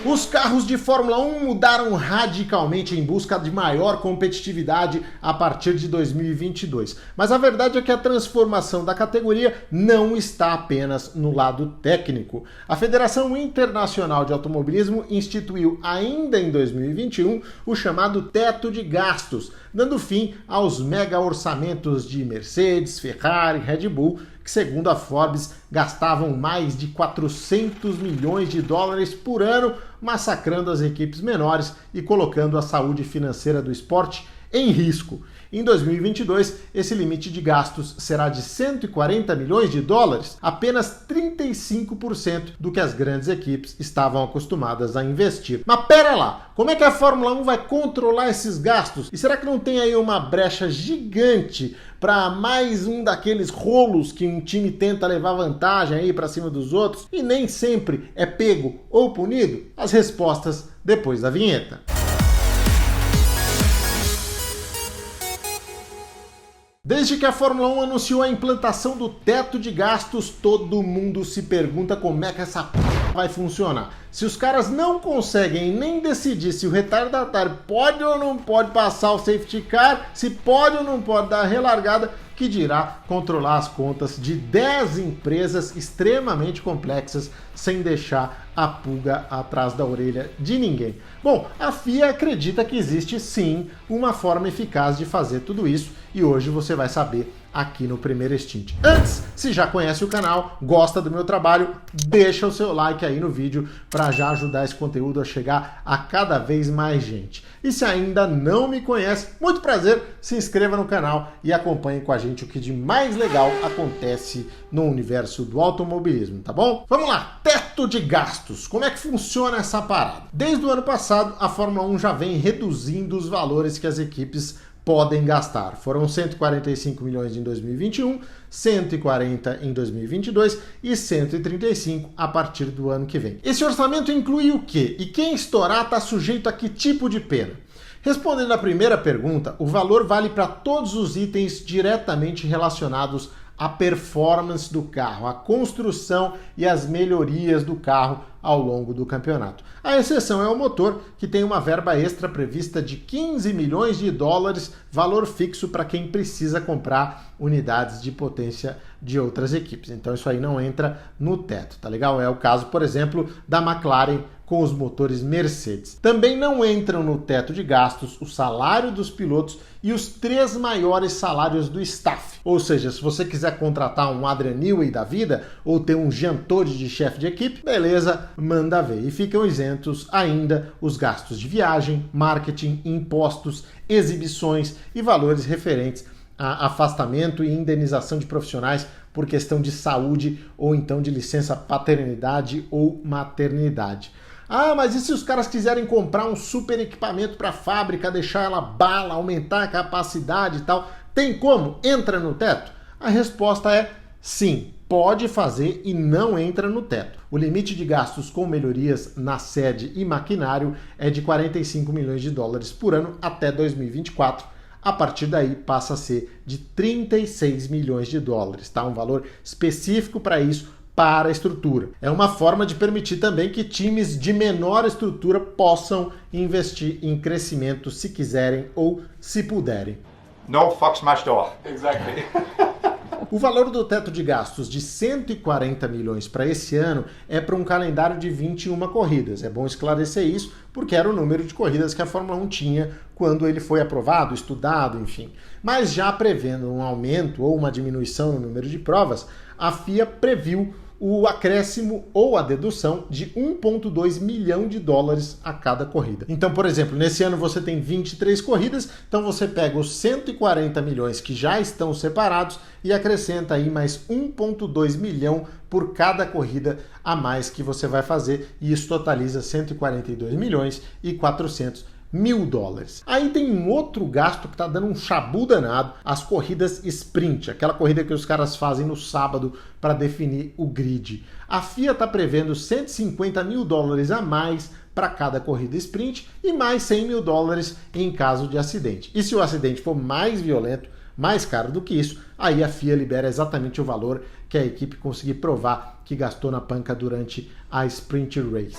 Os carros de Fórmula 1 mudaram radicalmente em busca de maior competitividade a partir de 2022. Mas a verdade é que a transformação da categoria não está apenas no lado técnico. A Federação Internacional de Automobilismo instituiu ainda em 2021 o chamado teto de gastos, dando fim aos mega orçamentos de Mercedes, Ferrari, Red Bull, que segundo a Forbes gastavam mais de 400 milhões de dólares por ano, massacrando as equipes menores e colocando a saúde financeira do esporte em risco. Em 2022, esse limite de gastos será de 140 milhões de dólares, apenas 35% do que as grandes equipes estavam acostumadas a investir. Mas pera lá, como é que a Fórmula 1 vai controlar esses gastos? E será que não tem aí uma brecha gigante para mais um daqueles rolos que um time tenta levar vantagem aí para cima dos outros e nem sempre é pego ou punido? As respostas depois da vinheta. Desde que a Fórmula 1 anunciou a implantação do teto de gastos, todo mundo se pergunta como é que essa p vai funcionar. Se os caras não conseguem nem decidir se o retardatário pode ou não pode passar o safety car, se pode ou não pode dar a relargada, que dirá controlar as contas de 10 empresas extremamente complexas sem deixar a pulga atrás da orelha de ninguém. Bom, a FIA acredita que existe sim uma forma eficaz de fazer tudo isso e hoje você vai saber aqui no Primeiro Stint. Antes, se já conhece o canal, gosta do meu trabalho, deixa o seu like aí no vídeo para já ajudar esse conteúdo a chegar a cada vez mais gente. E se ainda não me conhece, muito prazer, se inscreva no canal e acompanhe com a gente o que de mais legal acontece no universo do automobilismo, tá bom? Vamos lá, teto de gastos. Como é que funciona essa parada? Desde o ano passado, a Fórmula 1 já vem reduzindo os valores que as equipes podem gastar. Foram 145 milhões em 2021, 140 em 2022 e 135 a partir do ano que vem. Esse orçamento inclui o quê? E quem estourar está sujeito a que tipo de pena? Respondendo à primeira pergunta, o valor vale para todos os itens diretamente relacionados à performance do carro, a construção e as melhorias do carro ao longo do campeonato. A exceção é o motor, que tem uma verba extra prevista de 15 milhões de dólares, valor fixo para quem precisa comprar unidades de potência de outras equipes. Então isso aí não entra no teto, tá legal? É o caso, por exemplo, da McLaren com os motores Mercedes. Também não entram no teto de gastos o salário dos pilotos e os 3 maiores salários do staff. Ou seja, se você quiser contratar um Adrian Newey da vida ou ter um Jean Todt de chefe de equipe, beleza, manda ver. E ficam isentos ainda os gastos de viagem, marketing, impostos, exibições e valores referentes a afastamento e indenização de profissionais por questão de saúde ou então de licença paternidade ou maternidade. Ah, mas e se os caras quiserem comprar um super equipamento para a fábrica, deixar ela bala, aumentar a capacidade e tal, tem como? Entra no teto? A resposta é sim, pode fazer e não entra no teto. O limite de gastos com melhorias na sede e maquinário é de 45 milhões de dólares por ano até 2024. A partir daí passa a ser de 36 milhões de dólares, tá? Um valor específico para isso, para a estrutura. É uma forma de permitir também que times de menor estrutura possam investir em crescimento se quiserem ou se puderem. No fucks much door. Exactly. O valor do teto de gastos de 140 milhões para esse ano é para um calendário de 21 corridas. É bom esclarecer isso, porque era o número de corridas que a Fórmula 1 tinha quando ele foi aprovado, estudado, enfim. Mas já prevendo um aumento ou uma diminuição no número de provas, a FIA previu o acréscimo ou a dedução de 1,2 milhão de dólares a cada corrida. Então, por exemplo, nesse ano você tem 23 corridas, então você pega os 140 milhões que já estão separados e acrescenta aí mais 1,2 milhão por cada corrida a mais que você vai fazer, e isso totaliza 142 milhões e 400 mil dólares. Aí tem um outro gasto que tá dando um chabu danado, as corridas sprint, aquela corrida que os caras fazem no sábado para definir o grid. A FIA tá prevendo 150 mil dólares a mais para cada corrida sprint e mais 100 mil dólares em caso de acidente. E se o acidente for mais violento, mais caro do que isso, aí a FIA libera exatamente o valor que a equipe conseguir provar que gastou na panca durante a Sprint Race.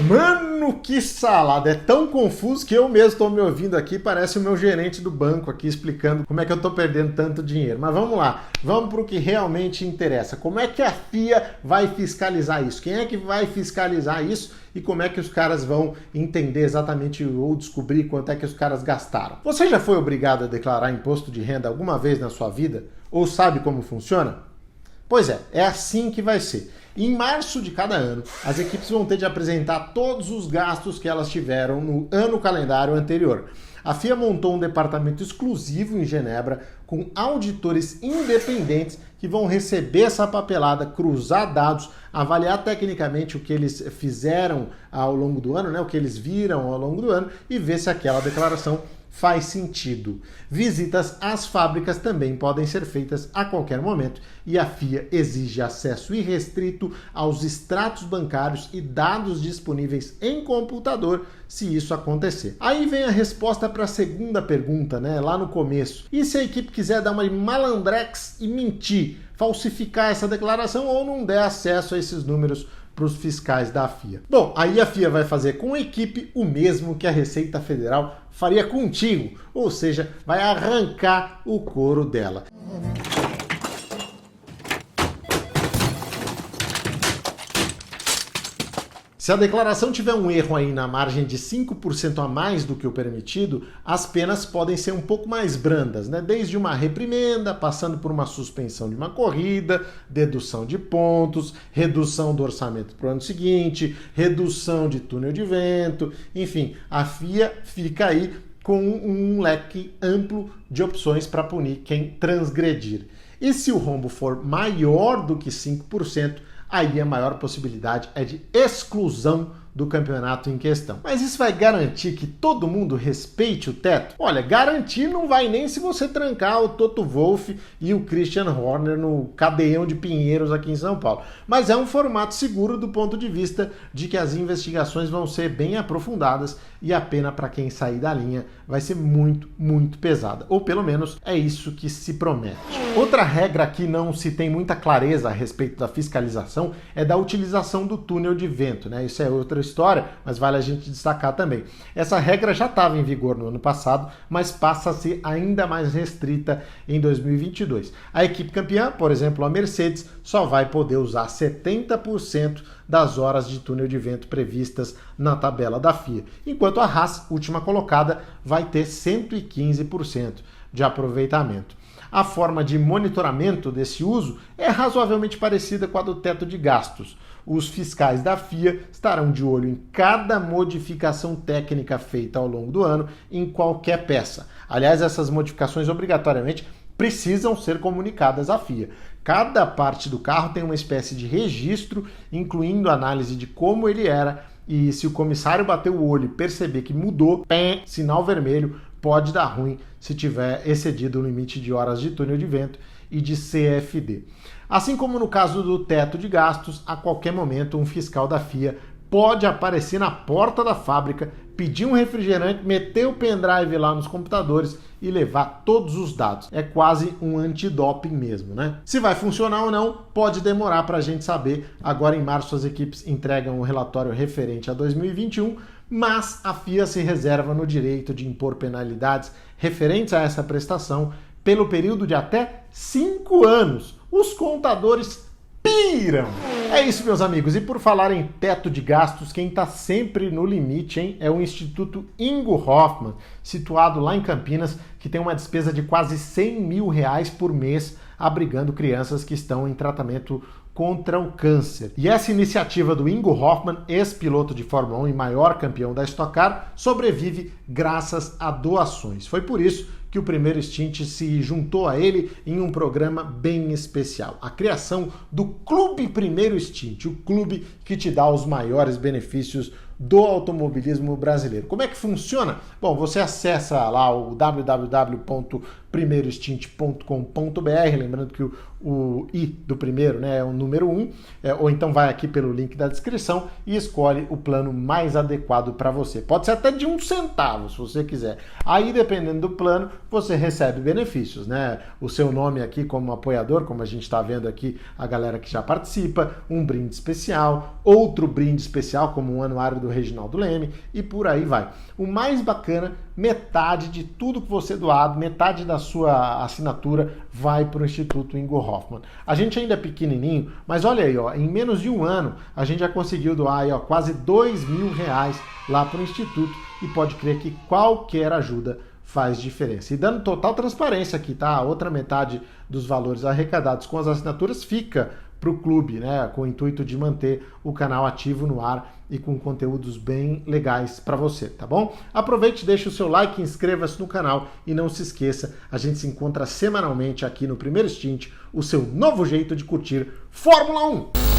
Mano Menino, que salada! É tão confuso que eu mesmo estou me ouvindo aqui, parece o meu gerente do banco aqui explicando como é que eu estou perdendo tanto dinheiro. Mas vamos lá, vamos para o que realmente interessa. Como é que a FIA vai fiscalizar isso? Quem é que vai fiscalizar isso? E como é que os caras vão entender exatamente ou descobrir quanto é que os caras gastaram? Você já foi obrigado a declarar imposto de renda alguma vez na sua vida? Ou sabe como funciona? Pois é assim que vai ser. Em março de cada ano, as equipes vão ter de apresentar todos os gastos que elas tiveram no ano calendário anterior. A FIA montou um departamento exclusivo em Genebra com auditores independentes que vão receber essa papelada, cruzar dados, avaliar tecnicamente o que eles fizeram ao longo do ano, né, o que eles viram ao longo do ano e ver se aquela declaração faz sentido. Visitas às fábricas também podem ser feitas a qualquer momento e a FIA exige acesso irrestrito aos extratos bancários e dados disponíveis em computador se isso acontecer. Aí vem a resposta para a segunda pergunta, né, lá no começo. E se a equipe quiser dar uma malandrex e mentir, falsificar essa declaração ou não der acesso a esses números para os fiscais da FIA? Bom, aí a FIA vai fazer com a equipe o mesmo que a Receita Federal faria contigo, ou seja, vai arrancar o couro dela. Se a declaração tiver um erro aí na margem de 5% a mais do que o permitido, as penas podem ser um pouco mais brandas, né? Desde uma reprimenda, passando por uma suspensão de uma corrida, dedução de pontos, redução do orçamento para o ano seguinte, redução de túnel de vento, enfim, a FIA fica aí com um leque amplo de opções para punir quem transgredir. E se o rombo for maior do que 5%, aí a maior possibilidade é de exclusão do campeonato em questão. Mas isso vai garantir que todo mundo respeite o teto? Olha, garantir não vai nem se você trancar o Toto Wolff e o Christian Horner no cadeião de Pinheiros aqui em São Paulo. Mas é um formato seguro do ponto de vista de que as investigações vão ser bem aprofundadas e a pena para quem sair da linha vai ser muito, muito pesada. Ou pelo menos é isso que se promete. Outra regra que não se tem muita clareza a respeito da fiscalização é da utilização do túnel de vento, né? Isso é outra história, mas vale a gente destacar também. Essa regra já estava em vigor no ano passado, mas passa a ser ainda mais restrita em 2022. A equipe campeã, por exemplo, a Mercedes, só vai poder usar 70% das horas de túnel de vento previstas na tabela da FIA, enquanto a Haas, última colocada, vai ter 115% de aproveitamento. A forma de monitoramento desse uso é razoavelmente parecida com a do teto de gastos. Os fiscais da FIA estarão de olho em cada modificação técnica feita ao longo do ano em qualquer peça. Aliás, essas modificações obrigatoriamente precisam ser comunicadas à FIA. Cada parte do carro tem uma espécie de registro, incluindo análise de como ele era, e se o comissário bater o olho e perceber que mudou, sinal vermelho, pode dar ruim se tiver excedido o limite de horas de túnel de vento e de CFD. Assim como no caso do teto de gastos, a qualquer momento um fiscal da FIA pode aparecer na porta da fábrica, pedir um refrigerante, meter o pendrive lá nos computadores e levar todos os dados. É quase um antidoping mesmo, né? Se vai funcionar ou não, pode demorar para a gente saber. Agora em março as equipes entregam um relatório referente a 2021, mas a FIA se reserva no direito de impor penalidades referentes a essa prestação pelo período de até 5 anos. Os contadores piram! É isso, meus amigos. E por falar em teto de gastos, quem está sempre no limite, hein, é o Instituto Ingo Hoffmann, situado lá em Campinas, que tem uma despesa de quase R$100 mil por mês, abrigando crianças que estão em tratamento contra o câncer. E essa iniciativa do Ingo Hoffmann, ex-piloto de Fórmula 1 e maior campeão da Stock Car, sobrevive graças a doações. Foi por isso que o Primeiro Stint se juntou a ele em um programa bem especial. A criação do Clube Primeiro Stint, o clube que te dá os maiores benefícios do automobilismo brasileiro. Como é que funciona? Bom, você acessa lá o www.primeirostint.com.br, lembrando que o I do primeiro, né, é o número 1, ou então vai aqui pelo link da descrição e escolhe o plano mais adequado para você. Pode ser até de 1 centavo, se você quiser. Aí, dependendo do plano, você recebe benefícios, né? O seu nome aqui como apoiador, como a gente está vendo aqui, a galera que já participa, um brinde especial, outro brinde especial, como um anuário do do Reginaldo Leme e por aí vai. O mais bacana, metade de tudo que você doar, metade da sua assinatura vai para o Instituto Ingo Hoffmann. A gente ainda é pequenininho, mas olha aí, ó, em menos de um ano a gente já conseguiu doar aí, ó, quase R$2.000 lá para o Instituto e pode crer que qualquer ajuda faz diferença. E dando total transparência aqui, tá? A outra metade dos valores arrecadados com as assinaturas fica para o clube, né? Com o intuito de manter o canal ativo no ar e com conteúdos bem legais para você, tá bom? Aproveite, deixe o seu like, inscreva-se no canal e não se esqueça, a gente se encontra semanalmente aqui no Primeiro Stint, o seu novo jeito de curtir Fórmula 1.